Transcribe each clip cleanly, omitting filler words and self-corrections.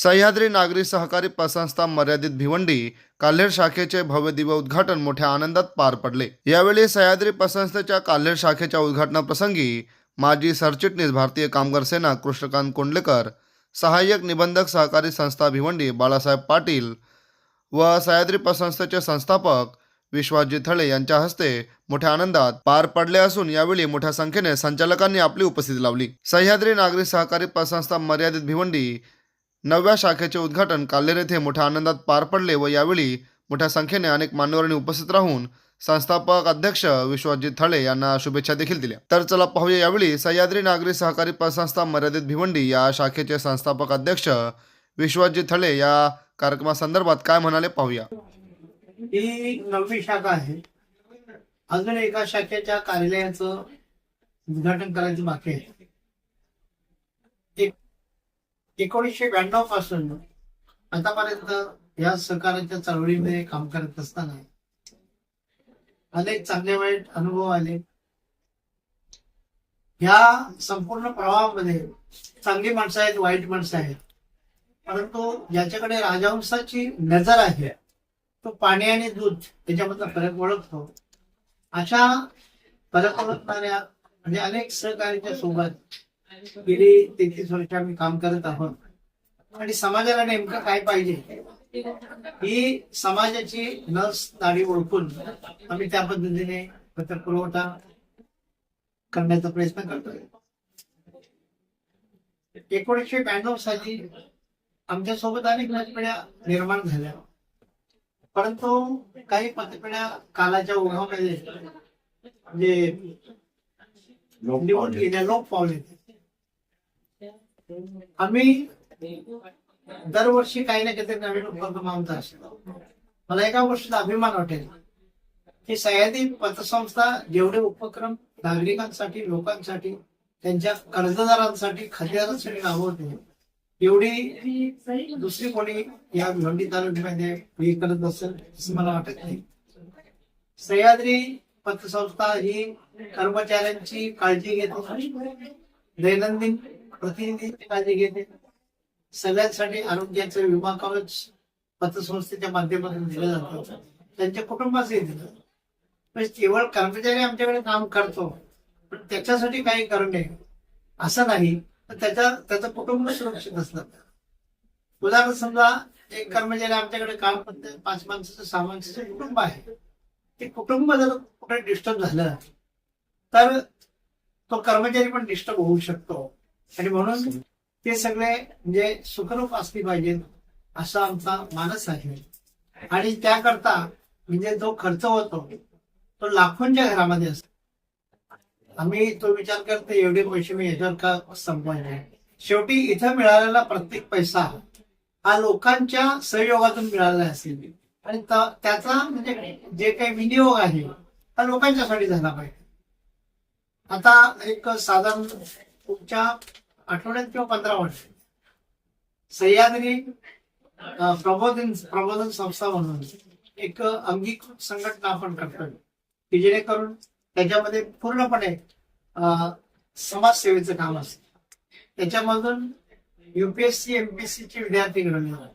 सह्याद्री नागरी सहकारी पतसंस्था मर्यादित भिवंडी काल्हेर शाखेचे भव्य दिव्य उद्घाटन मोठ्या आनंदात पार पडले। यावेळी सह्याद्री पतसंस्थेच्या काल्हेर शाखेच्या उद्घाटनाप्रसंगी माजी सरचिटणीस भारतीय कामगार सेना कृष्णकांत कोंडलेकर, सहाय्यक निबंधक सहकारी संस्था भिवंडी बाळासाहेब पाटील व सह्याद्री पतसंस्थेचे संस्थापक विश्वासजी थळे यांच्या हस्ते मोठ्या आनंदात पार पडले असून यावेळी मोठ्या संख्येने संचालकांनी आपली उपस्थिती लावली। सह्याद्री नागरी सहकारी पतसंस्था मर्यादित भिवंडी नव्या शाखेचे उद्घाटन काल्हेर येथे मोठ्या आनंदात पार पडले व यावेळी मोठ्या संख्येने अनेक मान्यवरांनी उपस्थित राहून संस्थापक अध्यक्ष विश्वासजी थळे यांना शुभेच्छा देखील दिल्या। तर चला पाहूया यावेळी सह्याद्री नागरी सहकारी पतसंस्था मर्यादित भिवंडी या शाखेचे संस्थापक अध्यक्ष विश्वासजी थळे या कार्यक्रमासंदर्भात काय म्हणाले पाहूया। ही नववी शाखा आहे। अजून एका शाखेच्या कार्यालयाचं उद्घाटन करायचं बाकी आहे। 1992 पासून आतापर्यंत या सहकार्याच्या चळवळीमध्ये काम करत असताना अनेक चांगले वाईट अनुभव आले। या संपूर्ण प्रवाहामध्ये चांगली माणसं आहेत, वाईट माणसं आहेत, परंतु ज्याच्याकडे राजहंसाची नजर आहे तो पाणी आणि दूध याच्यामधला फरक ओळखतो। अशा फरक ओळखणाऱ्या म्हणजे अनेक सहकार्याच्या सोबत गेली 33 वर्ष आम्ही काम करत आहोत आणि समाजाला नेमकं काय पाहिजे ही समाजाची नस नाडी ओळखून आम्ही त्या पद्धतीने पत्रपुरवठा करण्याचा प्रयत्न करतोय। 1992 साली आमच्या सोबत अनेक मतपेढ्या निर्माण झाल्या, परंतु काही मतपेढ्या कालाच्या ओघामध्ये म्हणजे निवडून गेल्या, लोक पावले। आम्ही दरवर्षी काही ना काहीतरी नवीन उपक्रम आमचा असतो। मला एका गोष्टीचा अभिमान वाटेल की सह्याद्री पतसंस्था जेवढे उपक्रम नागरिकांसाठी, लोकांसाठी, त्यांच्या कर्जदारांसाठी, खातेदारांसाठी राबवते एवढी दुसरी कोणी या भिवंडी तालुक्यामध्ये हे करत असेल असं मला वाटत नाही। सह्याद्री पतसंस्था ही कर्मचाऱ्यांची काळजी घेते, दैनंदिन प्रतिनिधींची काळजी घेते, सगळ्यांसाठी आरोग्याचे विमा कवच पतसंस्थेच्या माध्यमातून दिलं जातं, त्यांच्या कुटुंबाचंही दिलं। म्हणजे केवळ कर्मचारी आमच्याकडे काम करतो पण त्याच्यासाठी काही करणे असं नाही, तर त्याचं कुटुंब सुरक्षित असतं। उदाहरण समजा एक कर्मचारी आमच्याकडे काम करते, 5 माणसाचं 6 माणसाचं कुटुंब आहे, ते कुटुंब जर कुठे डिस्टर्ब झालं तर तो कर्मचारी पण डिस्टर्ब होऊ शकतो आणि म्हणून ते सगळे म्हणजे सुखरूप असले पाहिजेत असा आमचा मानस आहे। आणि त्याकरता म्हणजे जो खर्च होतो तो लाखोंच्या घरामध्ये असतो। आम्ही तो विचार करतो एवढे पैसे मी याच्यावर का संपवायचे। शेवटी इथं मिळालेला प्रत्येक पैसा हा लोकांच्या सहयोगातून मिळालेला असेल आणि त्याचा म्हणजे जे काही विनियोग आहे हा लोकांच्यासाठी झाला पाहिजे। आता एक साधारण पुढच्या आठवड्यात किंवा 15 वर्ष सह्याद्री प्रबोधन संस्था म्हणून एक अंगीकृत संघटना आपण करतोय की जेणेकरून त्याच्यामध्ये पूर्णपणे समाजसेवेचं काम असतं। त्याच्यामधून UPSC MPSC चे विद्यार्थी घडवले जातात,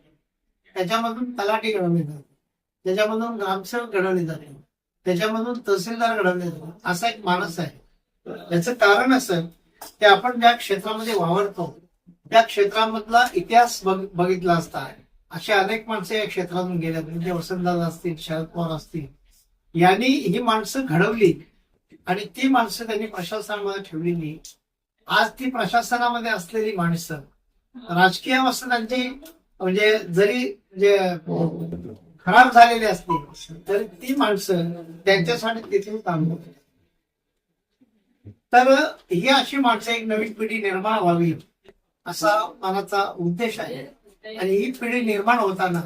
त्याच्यामधून तलाठी घडवले जातात, त्याच्यामधून ग्रामसेवक घडवले जाते, त्याच्यामधून तहसीलदार घडवले जातात, असा एक माणूस आहे। याचं कारण असं की आपण ज्या क्षेत्रामध्ये वावरतो त्या क्षेत्रामधला इतिहास बघितला असता असे अनेक माणसं या क्षेत्रातून गेल्यात, म्हणजे वसंतदादा असतील, शरद पवार असतील, यांनी ही माणसं घडवली आणि ती माणसं त्यांनी प्रशासनामध्ये ठेवलेली। आज ती प्रशासनामध्ये असलेली माणसं राजकीय अवस्था त्यांची म्हणजे जरी जे खराब झालेली असतील तरी ती माणसं त्यांच्यासाठी तिथे काम करतात। तर ही अशी माणसं एक नवीन पिढी निर्माण व्हावी असा मनाचा उद्देश आहे आणि ही पिढी निर्माण होताना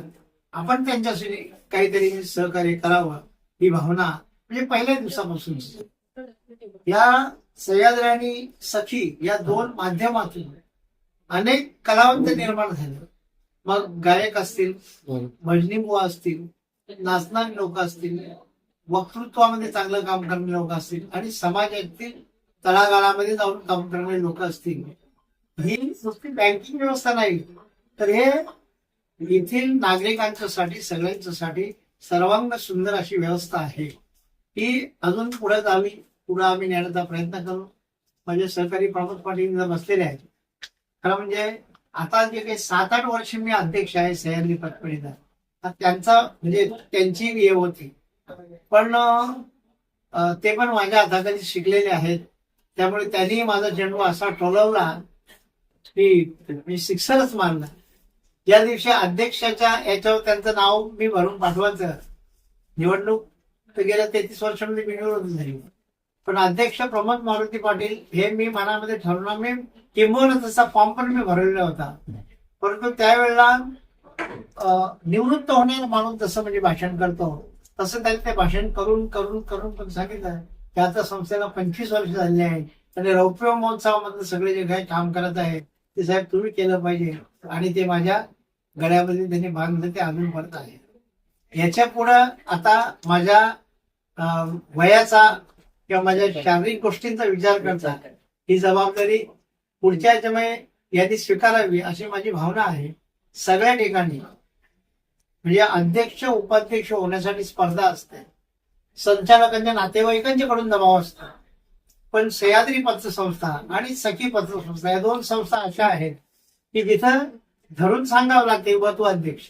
आपण त्यांच्यासाठी काहीतरी सहकार्य करावं ही भावना म्हणजे पहिल्या दिवसापासून या सह्याद्री आणि सखी या 2 माध्यमातून अनेक कलावंत निर्माण झाले। मग गायक असतील, भजनी बुवा असतील, नाचणारी लोक असतील, वक्तृत्वामध्ये चांगलं काम करणारे लोक असतील आणि समाजातील तळागाळामध्ये जाऊन काम करणारे लोक असतील। ही नुसती बँकिंग व्यवस्था नाही तर हे येथील नागरिकांच्यासाठी सगळ्यांच्यासाठी सर्वांग सुंदर अशी व्यवस्था आहे. ही अजून पुढे आम्ही नेण्याचा प्रयत्न करू. माझे सहकारी प्रमोद पाटील इथं बसलेले आहेत. खरं म्हणजे आता जे काही 7-8 वर्ष मी अध्यक्ष आहे सह्याद्री पतपेढीचा, त्यांचा म्हणजे त्यांची हे होती, पण ते पण माझ्या हाताखाली शिकलेले आहेत. त्यामुळे त्यांनी माझा चेंडू असा टोलवला की मी सिक्सरच मारला. या दिवशी अध्यक्षाच्या याच्यावर त्यांचं नाव मी भरून पाठवायचं, निवडणूक तर गेल्या 33 वर्षांमध्ये मी निवडून झाली, पण अध्यक्ष प्रमोद मारुती पाटील हे मी मनामध्ये ठरवलं. मी किंबहुना तसा फॉर्म पण मी भरलेला होता, परंतु त्यावेळेला निवृत्त होणारा माणूस जसं म्हणजे भाषण करतो तसं त्यांनी ते भाषण करून करून करून पण सांगितलं की आता संस्थेला 25 वर्ष झालेली आहेत आणि रौप्य महोत्सवामधलं सगळे जे काही काम करत आहे ते साहेब तुम्ही केलं पाहिजे. आणि ते माझ्या गळ्यामध्ये त्यांनी बांधलं, ते अजून परत आहे. याच्या पुढं आता माझ्या वयाचा किंवा माझ्या शारीरिक गोष्टींचा विचार करता ही जबाबदारी पुढच्या याच्यामुळे यांनी स्वीकारावी अशी माझी भावना आहे. सगळ्या ठिकाणी म्हणजे अध्यक्ष उपाध्यक्ष होण्यासाठी स्पर्धा असते, संचालकांच्या नातेवाईकांच्याकडून दबाव असतो, पण सह्याद्री पतसंस्था आणि सखी पतसंस्था या 2 संस्था अशा आहेत की जिथं धरून सांगावं लागते बा तू अध्यक्ष.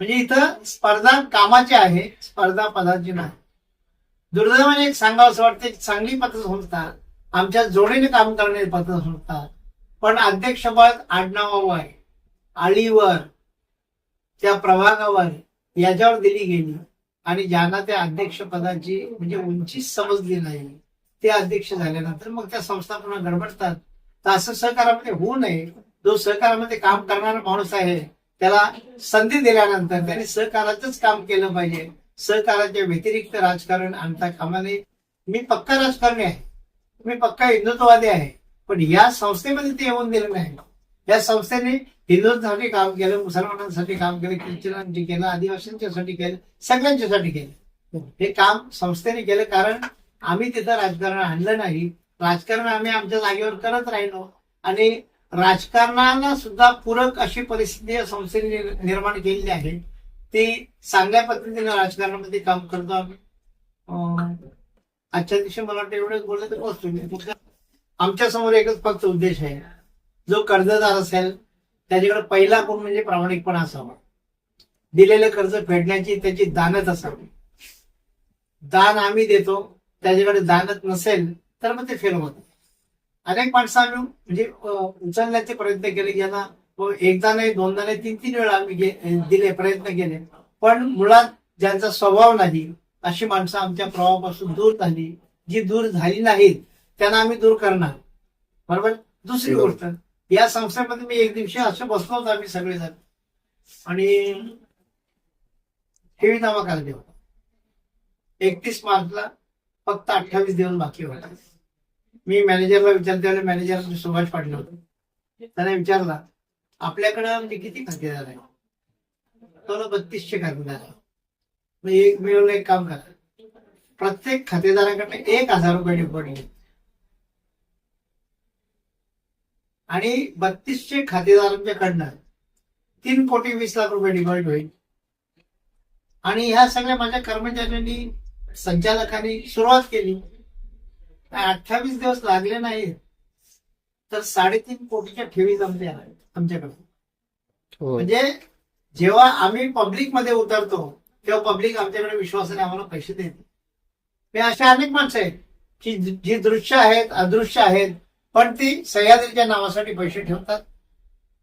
म्हणजे इथं स्पर्धा कामाची आहे, स्पर्धा पदाची नाही. दुर्दैवाने एक सांगावं असं वाटतं, चांगली पतसंस्था आमच्या जोडीने काम करणारी पतसंस्था, पण अध्यक्षपद आडनावावर आहे, आळीवर त्या प्रभागावर याच्यावर दिली गेली आणि ज्यांना त्या अध्यक्षपदाची म्हणजे उंची समजली नाही ते अध्यक्ष झाल्यानंतर मग त्या संस्था पुन्हा गडबडतात. तर असं सहकारामध्ये होऊ नये. जो सहकारामध्ये काम करणारा माणूस आहे त्याला संधी दिल्यानंतर त्यांनी सहकाराचंच काम केलं पाहिजे. सहकाराच्या व्यतिरिक्त राजकारण आणता कामा नये. मी पक्का राजकारणी आहे, मी पक्का हिंदुत्ववादी आहे, पण या संस्थेमध्ये ते येऊन दिलं नाही. या संस्थेने हिंदूंसाठी काम केलं, मुसलमानांसाठी काम केलं, ख्रिश्चनांसाठी केलं, आदिवासींच्यासाठी केलं, सगळ्यांच्यासाठी केलं. हे काम संस्थेने केलं कारण आम्ही तिथं राजकारण आणलं नाही. राजकारण आम्ही आमच्या जागेवर करत राहिलो आणि राजकारणाला सुद्धा पूरक अशी परिस्थिती या संस्थेने निर्माण केलेली आहे. ती चांगल्या पद्धतीने राजकारणामध्ये काम करतो आम्ही. आजच्या दिवशी मला वाटतं एवढंच बोललं तर पोहोचतो. आमच्या समोर एकच फक्त उद्देश आहे, जो कर्जदार असेल त्याच्याकडे पहिला गुण म्हणजे प्रामाणिकपणा असावा. दिलेलं कर्ज फेडण्याची त्याची दानत असावी. दान आम्ही देतो, त्याच्याकडे दानत नसेल तर मग ते फेल होतं. अनेक माणसं आम्ही म्हणजे उचलण्याचे प्रयत्न केले, ज्यांना एकदा नाही, दोनदा नाही, 3-3 वेळा आम्ही दिले, प्रयत्न केले, पण मुळात ज्यांचा स्वभाव नाही अशी माणसं आमच्या प्रवाहापासून दूर झाली. जी दूर झाली नाहीत त्यांना आम्ही दूर करणार. बरोबर. दुसरी गोष्ट, या संस्थेमध्ये मी एक दिवशी असं बसलो होतो आम्ही सगळेजण आणि ठेवीनामा काढले होता. 31 मार्चला फक्त 28 दिवस बाकी होता. मी मॅनेजरला विचारते, मॅनेजर सुभाष पाटील होते, त्याने विचारला आपल्याकडं म्हणजे किती खातेदार आहे? तो 3200 खातेदार आहे. एक मिळवलं, एक काम करा, प्रत्येक खातेदाराकडनं 1000 रुपये डिपॉझिट घ्या आणि 3200 खातेदारांच्याकडनं 3,20,00,000 रुपये डिपॉझिट होईल. आणि ह्या सगळ्या माझ्या कर्मचाऱ्यांनी, संचालकांनी सुरुवात केली. 28 दिवस लागले नाही तर 3.5 कोटीच्या ठेवी जमल्या आमच्याकडे. म्हणजे जेव्हा आम्ही पब्लिक मध्ये उतरतो तेव्हा पब्लिक आमच्याकडे विश्वासाने आम्हाला पैसे देते. हे अशा अनेक माणसं आहेत की जी दृश्य आहेत, अदृश्य आहेत, पण ती सह्याद्रीच्या नावासाठी पैसे ठेवतात.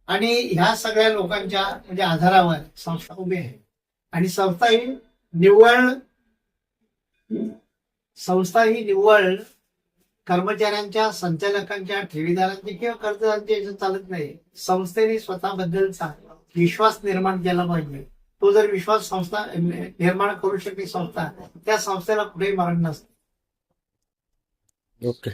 आणि ह्या सगळ्या लोकांच्या म्हणजे आधारावर संस्था उभी आहे. आणि संस्था ही निव्वळ कर्मचाऱ्यांच्या, संचालकांच्या, ठेवीदारांच्या किंवा कर्जदारांच्या याच्यात चालत नाही. संस्थेने स्वतःबद्दलचा विश्वास निर्माण केला पाहिजे. तो जर विश्वास संस्था निर्माण करू शकते संस्था, त्या संस्थेला कुठेही मरण नसते. ओके.